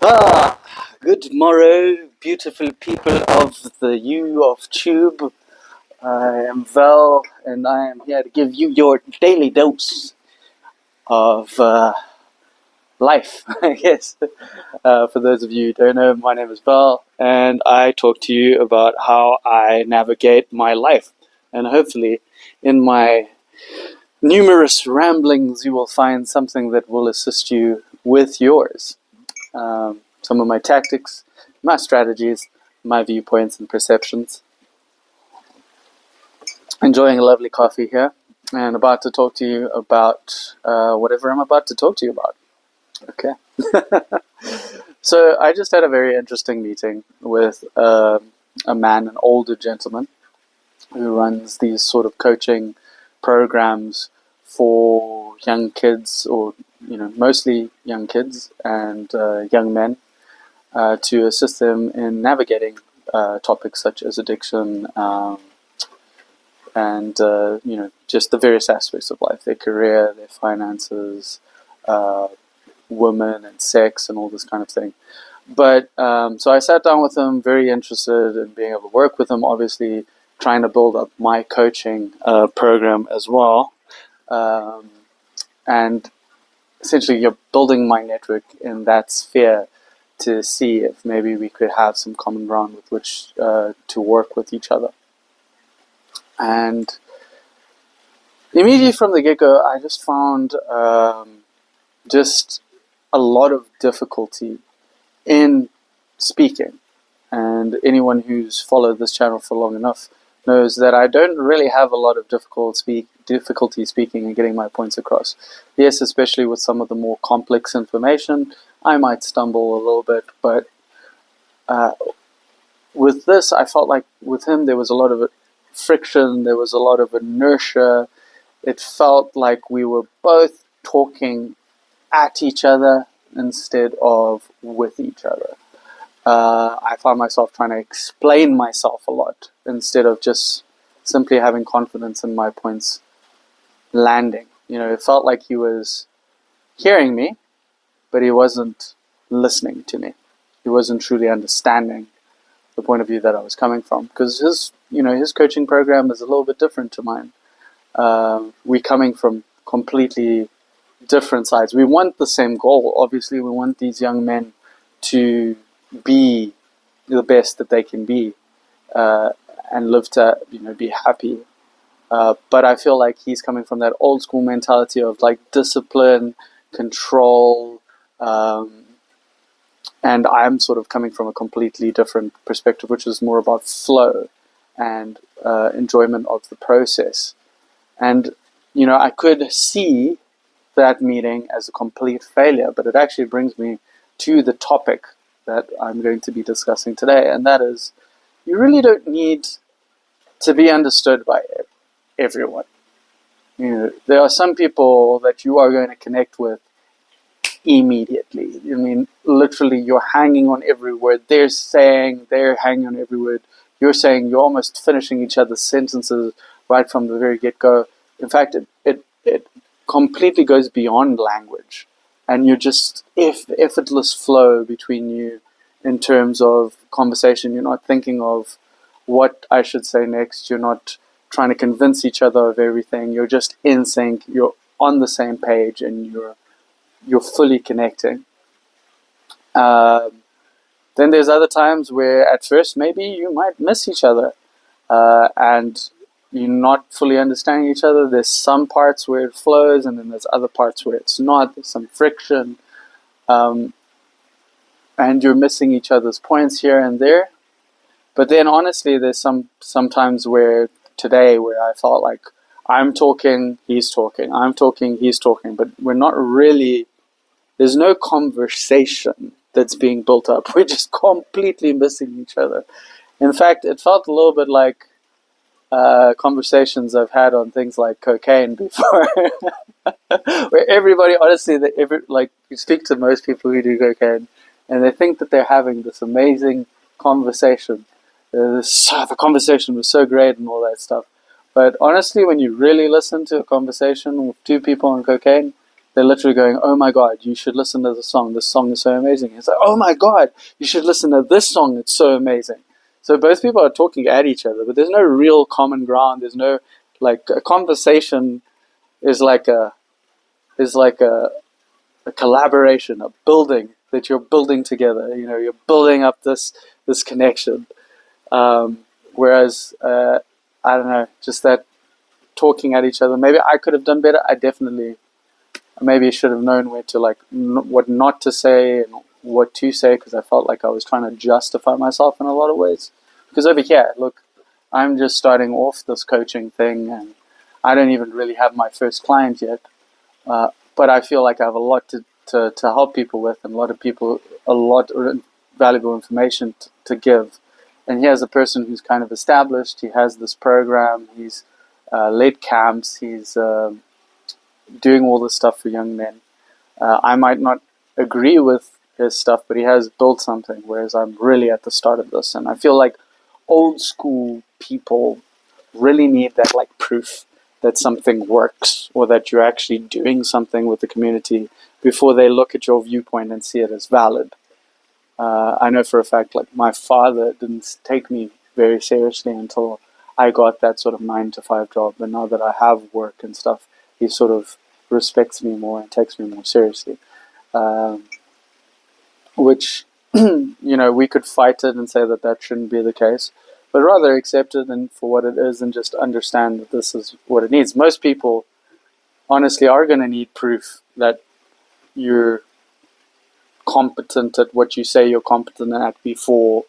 Ah, good morrow, beautiful people of the U of Tube. I am Val, and I am here to give you your daily dose of life, I guess. For those of you who don't know, my name is Val, and I talk to you about how I navigate my life. And hopefully, in my numerous ramblings, you will find something that will assist you with yours. Some of my tactics, my strategies, my viewpoints and perceptions. Enjoying a lovely coffee here and about to talk to you about whatever I'm about to talk to you about. Okay. So I just had a very interesting meeting with a man, an older gentleman, who runs these sort of coaching programs for young kids, or mostly young kids and young men, to assist them in navigating topics such as addiction, and just the various aspects of life, their career, their finances, women and sex and all this kind of thing. But so I sat down with him, very interested in being able to work with him, obviously trying to build up my coaching program as well. And essentially you're building my network in that sphere to see if maybe we could have some common ground with which to work with each other. And immediately from the get-go, I just found just a lot of difficulty in speaking. And anyone who's followed this channel for long enough knows that I don't really have a lot of difficulty speaking and getting my points across. Yes, especially with some of the more complex information, I might stumble a little bit, but with this, I felt like with him there was a lot of friction, there was a lot of inertia. It felt like we were both talking at each other instead of with each other. I found myself trying to explain myself a lot instead of just simply having confidence in my points landing. It felt like he was hearing me, but he wasn't listening to me. He wasn't truly understanding the point of view that I was coming from, because his coaching program is a little bit different to mine. We're coming from completely different sides. We want the same goal. Obviously, we want these young men to be the best that they can be, and live to be happy. But I feel like he's coming from that old school mentality of like discipline, control, and I'm sort of coming from a completely different perspective, which is more about flow and enjoyment of the process. And I could see that meeting as a complete failure, but it actually brings me to the topic that I'm going to be discussing today, and that is, you really don't need to be understood by everyone. There are some people that you are going to connect with immediately. I mean, literally, you're hanging on every word they're saying, they're hanging on every word you're saying. You're almost finishing each other's sentences right from the very get-go. In fact, it completely goes beyond language, and you're just effortless flow between you in terms of conversation. You're not thinking of what I should say next. You're not trying to convince each other of everything. You're just in sync. You're on the same page, and you're fully connecting. Then there's other times where at first maybe you might miss each other, and you're not fully understanding each other. There's some parts where it flows, and then there's other parts where it's not. There's some friction, and you're missing each other's points here and there. But then honestly, there's sometimes where I felt like I'm talking, he's talking, I'm talking, he's talking, but we're not really, there's no conversation that's being built up. We're just completely missing each other. In fact, it felt a little bit like conversations I've had on things like cocaine before, where everybody, honestly, you speak to most people who do cocaine, and they think that they're having this amazing conversation. The conversation was so great and all that stuff. But honestly, when you really listen to a conversation with two people on cocaine, they're literally going, "Oh my God, you should listen to the song. This song is so amazing." It's like, "Oh my God, you should listen to this song. It's so amazing." So both people are talking at each other, but there's no real common ground. There's no, like, a conversation is like a collaboration, a building that you're building together. You're building up this connection. Whereas I don't know, just that talking at each other. Maybe I could have done better. I definitely maybe should have known where to, like, what not to say and what to say, because I felt like I was trying to justify myself in a lot of ways. Because over here, look, I'm just starting off this coaching thing, and I don't even really have my first client yet. But I feel like I have a lot to help people with, and a lot of valuable information to give. And here's a person who's kind of established. He has this program. He's led camps. He's doing all this stuff for young men. I might not agree with his stuff, but he has built something, whereas I'm really at the start of this. And I feel like old school people really need that, like, proof that something works, or that you're actually doing something with the community, before they look at your viewpoint and see it as valid. I know for a fact, like, my father didn't take me very seriously until I got that sort of 9 to 5 job. And now that I have work and stuff, he sort of respects me more and takes me more seriously. Which, we could fight it and say that shouldn't be the case, but rather accept it and for what it is, and just understand that this is what it needs. Most people, honestly, are going to need proof that you're competent at what you say you're competent at before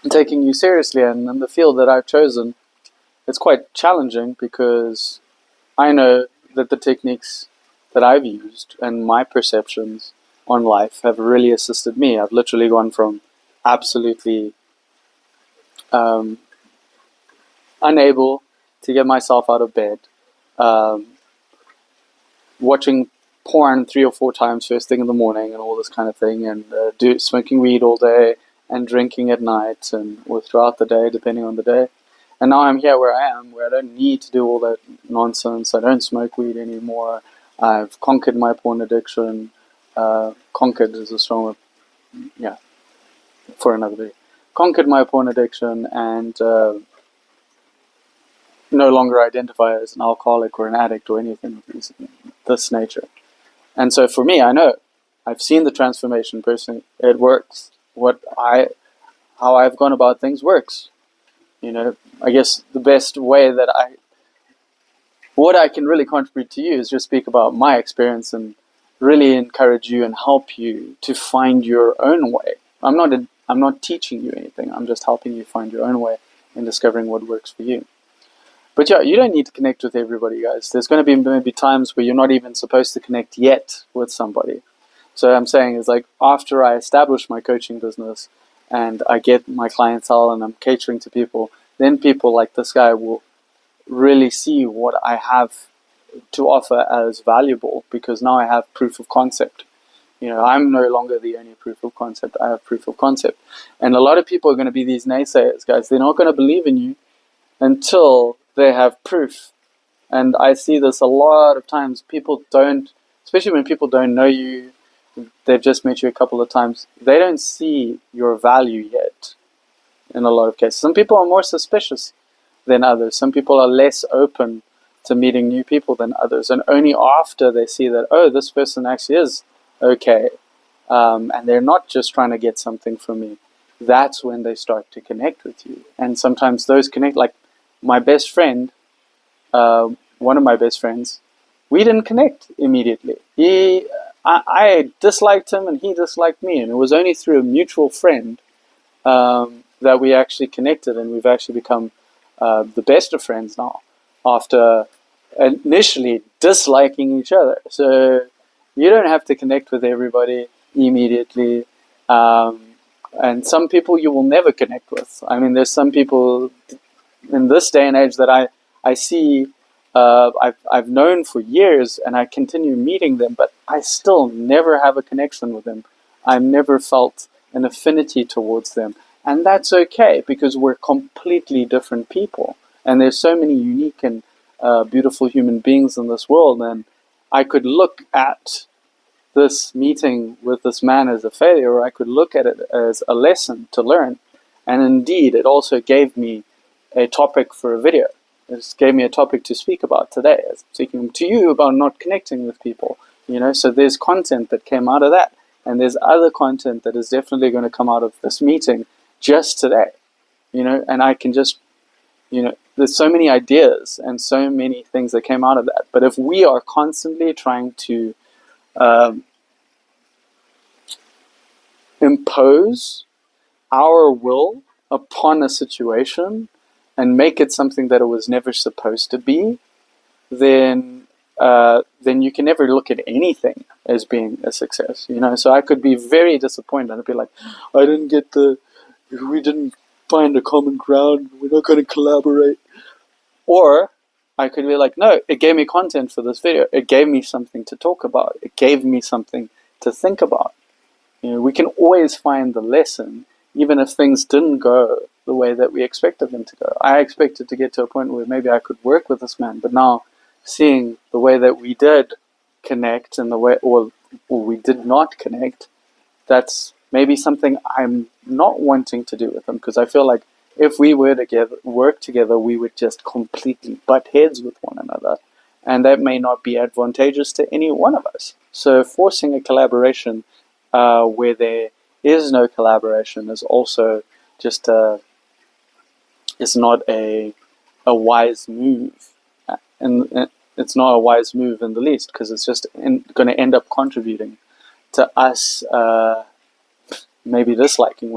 taking you seriously. And in the field that I've chosen, it's quite challenging, because I know that the techniques that I've used and my perceptions on life have really assisted me. I've literally gone from absolutely unable to get myself out of bed, watching porn 3 or 4 times first thing in the morning and all this kind of thing, and smoking weed all day and drinking at night or throughout the day, depending on the day. And now I'm here where I am, where I don't need to do all that nonsense. I don't smoke weed anymore. I've conquered my porn addiction. Conquered is a strong word. Yeah, for another video. Conquered my porn addiction, and no longer identify as an alcoholic or an addict or anything of this nature. And so for me, I know, I've seen the transformation personally. It works. How I've gone about things works. I guess the best way that what I can really contribute to you is just speak about my experience and really encourage you and help you to find your own way. I'm not teaching you anything. I'm just helping you find your own way in discovering what works for you. But yeah, you don't need to connect with everybody, guys. There's going to be maybe times where you're not even supposed to connect yet with somebody. So what I'm saying is, like, after I establish my coaching business and I get my clientele and I'm catering to people, then people like this guy will really see what I have to offer as valuable, because now I have proof of concept. I'm no longer the only proof of concept. I have proof of concept. And a lot of people are going to be these naysayers, guys. They're not going to believe in you until they have proof. And I see this a lot of times. People don't, especially when people don't know you, they've just met you a couple of times, they don't see your value yet in a lot of cases. Some people are more suspicious than others. Some people are less open to meeting new people than others. And only after they see that, oh, this person actually is okay, and they're not just trying to get something from me, that's when they start to connect with you. And sometimes those connect, like my best friend, one of my best friends, we didn't connect immediately. I disliked him and he disliked me, and it was only through a mutual friend that we actually connected, and we've actually become the best of friends now, after initially disliking each other. So you don't have to connect with everybody immediately. And some people you will never connect with. I mean, there's some people in this day and age that I see, I've known for years, and I continue meeting them, but I still never have a connection with them. I've never felt an affinity towards them. And that's okay, because we're completely different people. And there's so many unique and beautiful human beings in this world, and I could look at this meeting with this man as a failure, or I could look at it as a lesson to learn. And indeed, it also gave me a topic for a video. It gave me a topic to speak about today, as I'm speaking to you about not connecting with people. So there's content that came out of that, and there's other content that is definitely going to come out of this meeting just today. And I can just, there's so many ideas and so many things that came out of that. But if we are constantly trying to impose our will upon a situation and make it something that it was never supposed to be, then you can never look at anything as being a success. So I could be very disappointed. I'd be like, we didn't find a common ground. We're not going to collaborate. Or I could be like, no, it gave me content for this video. It gave me something to talk about. It gave me something to think about. We can always find the lesson, even if things didn't go the way that we expected them to go. I expected to get to a point where maybe I could work with this man, but now seeing the way that we did connect and the way, or we did not connect, that's maybe something I'm not wanting to do with him, because I feel like if we were to work together, we would just completely butt heads with one another, and that may not be advantageous to any one of us. So forcing a collaboration where there is no collaboration is also just it's not a wise move, and it's not a wise move in the least, because it's just going to end up contributing to us maybe disliking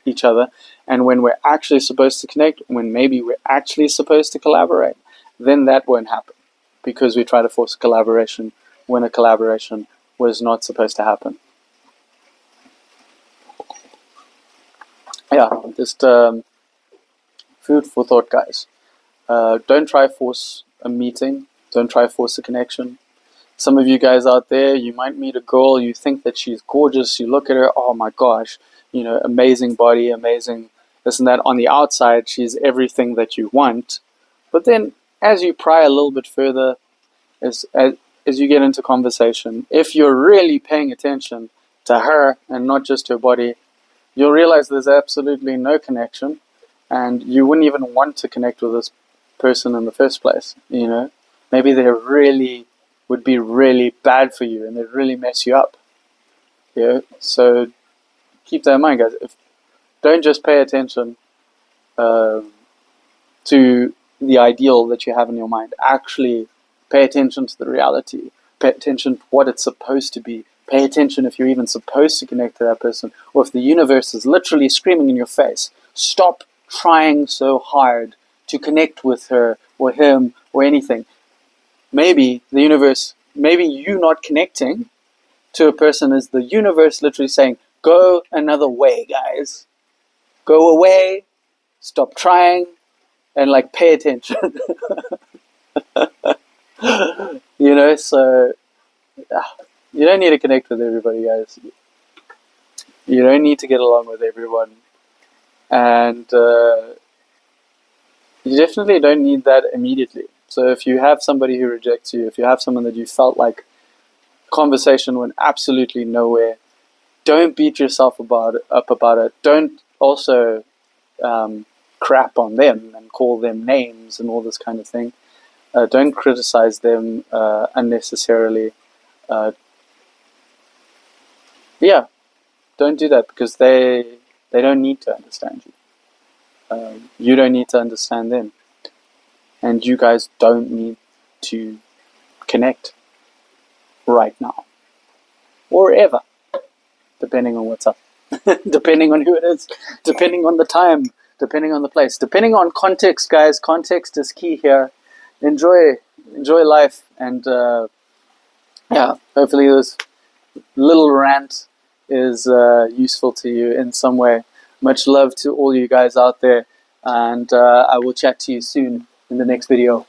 each other, and when we're actually supposed to connect, when maybe we're actually supposed to collaborate, then that won't happen, because we try to force a collaboration when a collaboration was not supposed to happen. Yeah, just food for thought, guys. Don't try force a meeting. Don't try force a connection. Some of you guys out there, you might meet a girl, you think that she's gorgeous, you look at her, oh my gosh, amazing body, amazing this and that. On the outside, she's everything that you want. But then, as you pry a little bit further, as you get into conversation, if you're really paying attention to her and not just her body, you'll realize there's absolutely no connection, and you wouldn't even want to connect with this person in the first place. Maybe they really would be really bad for you, and they'd really mess you up. So keep that in mind, guys. Don't just pay attention to the ideal that you have in your mind. Actually, pay attention to the reality. Pay attention to what it's supposed to be. Pay attention if you're even supposed to connect to that person, or if the universe is literally screaming in your face. Stop trying so hard to connect with her or him or anything. Maybe the universe, maybe you not connecting to a person is the universe literally saying, go another way, guys. Go away, stop trying, and pay attention. So you don't need to connect with everybody, guys. You don't need to get along with everyone. And you definitely don't need that immediately. So if you have somebody who rejects you, if you have someone that you felt like conversation went absolutely nowhere, don't beat yourself up about it. Don't also crap on them and call them names and all this kind of thing. Don't criticize them unnecessarily. Don't do that, because they don't need to understand you. You don't need to understand them. And you guys don't need to connect right now. Or ever. Depending on what's up. Depending on who it is. Depending on the time. Depending on the place. Depending on context, guys. Context is key here. Enjoy life. And hopefully this little rant is useful to you in some way. Much love to all you guys out there. And I will chat to you soon in the next video.